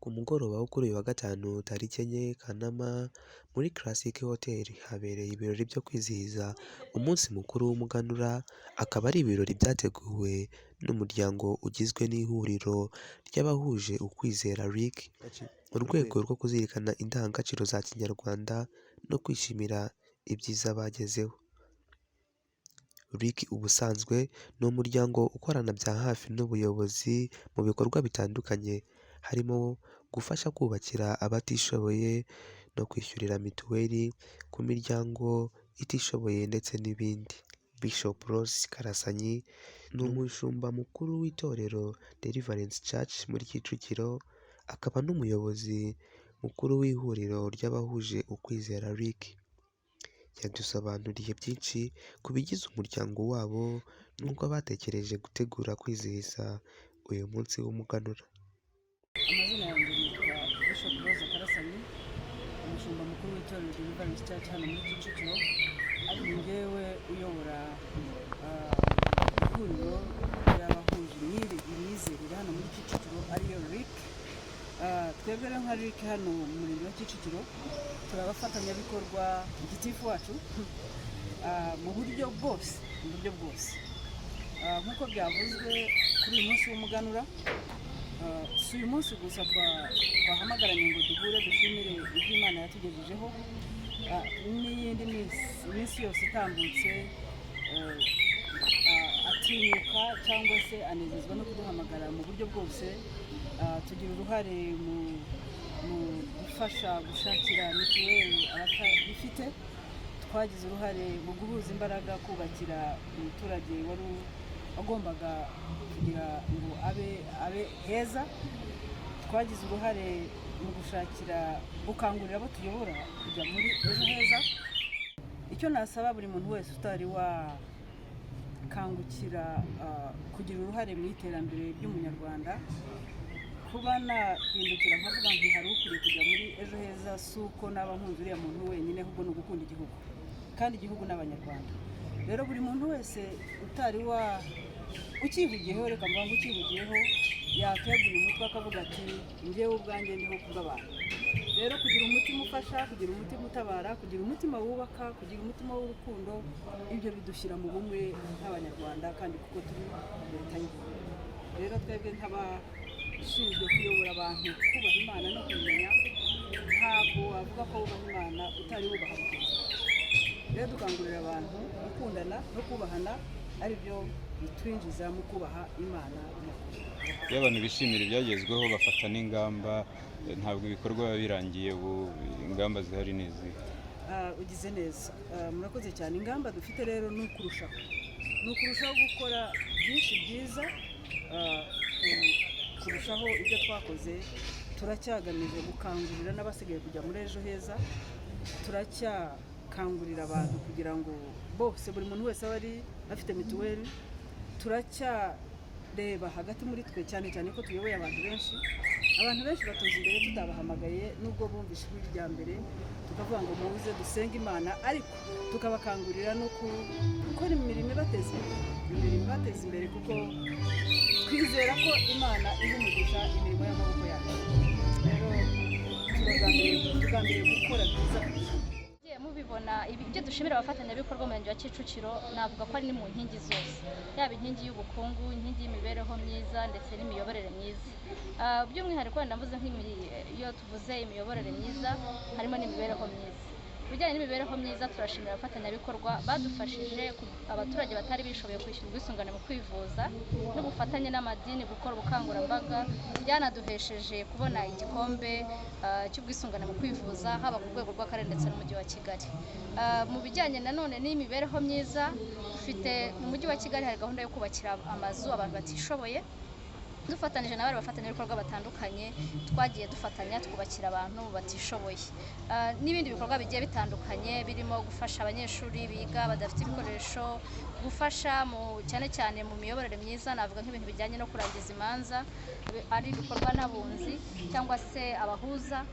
Ku mugoroba wo kuri uyu wa gatanu tariki enye Kanama muri Classic Hotel habereye ibirori byo kwizihiza umunsi mukuru w'umuganura, akaba ari ibirori byateguwe n'umuryango ugizwe n'ihuriro ry'abahuje ukwizera RIC mu rwego rwo kuzirikana indangagaciro za Kinyarwanda no kwishimira ibyiza bagezeho. RIC ubusanzwe ni umuryango ukorana bya hafi n'ubuyobozi mu bikorwa bitandukanye, harimo gufasha kubakira abatishoboye no kwishyurira mituweli ku miryango itishoboye ndetse n'ibindi. Bishop Rose Karasanyi ni umushumba mukuru w'itorero Deliverance Church muri Kicukiro, akaba n'umuyobozi mukuru w'ihuriro ry'abahuje ukwizera RIC. Yadusobanuriye byinshi ku bigize umuryango wabo n'uko batekereje gutegura kwizihiza uyu munsi w'umuganura. Amazina yanjye yitwa Bishop Rose Karasanyi, umushumba mukuru w'itorero Deliverance Church hano muri Kicukiro, ari njyewe uyobora ihuriro ry'abahuje imyizerere hano muri Kicukiro ariyo RIC. Twebwe rero nka RIC hano mu murenge wa Kicukiro turi abafatanyabikorwa gitifu wacu mu buryo bwose nk'uko byavuzwe kuri uyu munsi w'umuganura. Si uyu munsi gusa twahamagaranye ngo duhure dushimire ibyo Imana yatugejejeho, n'iyindi minsi yose itambutse atinyuka cyangwa se anezezwa no kuduhamagara mu buryo bwose. Tugira uruhare mu gufasha gushakira mituweli abatabifite, twagize uruhare mu guhuza imbaraga kubakira umuturage wari agombaga kugira ngo abe heza. Twagize uruhare mu gukangurira abo tuyobora kujya muri ejo heza. Icyo nasaba buri muntu wese utari wakangukira kugira uruhare mu iterambere ry'umunyarwanda, kuba nahindukira nkavuga nti hari ukwiye kujya muri ejo heza, si uko naba nkunze uriya muntu wenyine, ahubwo ni ugukunda igihugu kandi igihugu n'abanyarwanda. Rero buri muntu wese utari ukihugiyeho, reka mvuga ngo ukihugiyeho, yateguye umutwe akavuga ati njyewe ubwanjye ndiho kubw'abantu. Rero kugira umutima ufasha, kugira umutima utabara, kugira umutima wubaka, kugira umutima w'urukundo, ibyo bidushyira mu bumwe nk'abanyarwanda kandi kuko turi leta y'ubumwe. Rero twebwe nk'abashinzwe kuyobora abantu kubaha Imana no kumenya, ntabwo wavuga ko wubaha Imana utari wubaha mugenzi wawe. Rero dukangurira abantu gukundana no kubahana, ari byo bitwinjiza mu kubaha Imana. Iyo abantu bishimira ibyagezweho bafata n'ingamba, ntabwo ibikorwa biba birangiye, ubu ingamba zihari ni izihe? Ugize neza, murakoze cyane. Ingamba dufite rero ni ukurushaho gukora byinshi byiza kurushaho ibyo twakoze. Turacyagamije gukangurira n'abasigaye kujya muri ejo heza, turacyakangurira abantu kugira ngo bose, buri muntu wese abe afite mituweli. Turacyareba hagati muri twe, cyane cyane ko tuyoboye abantu benshi batuzi imbere tutabahamagaye, nubwo bumvise ijwi rya mbere tukavuga ngo muze dusenge Imana, ariko tukabakangurira no gukora imirimo ibateza imbere, kuko twizera ko Imana iha umugisha imirimo y'amaboko yacu. Rero tugambiriye gukora byiza. Mubibona ibyo dushimira abafatanyabikorwa mu murenge wa Kicukiro, navuga ko ari ni mu nkingi zose, yaba inkingi y'ubukungu, inkingi y'imibereho myiza ndetse n'imiyoborere myiza. By'umwihariko ndavuze iyo tuvuze imiyoborere myiza harimo n'imibereho myiza. Bijyanye n'imibereho myiza, turashimira abafatanyabikorwa badufashije abaturage batari bishoboye kwishyura ubwisungane mu kwivuza, n'ubufatanye n'amadini gukora ubukangurambaga byanaduhesheje kubona igikombe cy'ubwisungane mu kwivuza, haba ku rwego rw'akarere ndetse n'umujyi wa Kigali. Mu bijyanye nanone n'imibereho myiza, dufite mu mujyi wa Kigali hari gahunda yo kubakira amazu abantu batishoboye. Dufatanyije n'abari bafatanyabikorwa batandukanye, twagiye dufatanya twubakira abantu batishoboye. N'ibindi bikorwa bigiye bitandukanye birimo gufasha abanyeshuri biga badafite ibikoresho, gufasha cyane cyane mu miyoborere myiza, navuga nk'ibintu bijyanye no kurangiza imanza, ari bikorwa n'abunzi cyangwa se abahuza.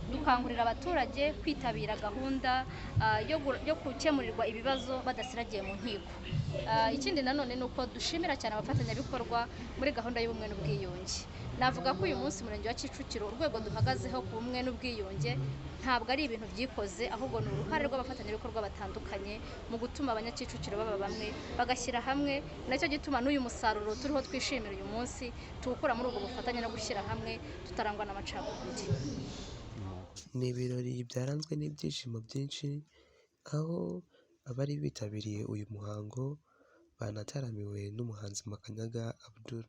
Dukangurira abaturage kwitabira gahunda yo gukemurirwa ibibazo badasiragiye mu nkiko. Ikindi nanone ni uko dushimira cyane abafatanyabikorwa muri gahunda y'ubumwe n'ubwiyunge. navuga ko uyu munsi umurenge wa Kicukiro urwego duhagazeho ku bumwe n'ubwiyunge ntabwo ari ibintu byikoze, ahubwo ni uruhare rw'abafatanyabikorwa batandukanye mu gutuma abanyakicukiro baba bamwe bagashyira hamwe. Nacyo gituma n'uyu musaruro turiho twishimira uyu munsi tuwukura muri ubwo bufatanye no gushyira hamwe tutarangwa n'amacakubiri. Ni ibirori byaranzwe n'ibyishimo byinshi, aho abari bitabiriye uyu muhango banataramiwe n'umuhanzi Makanyaga Abdul.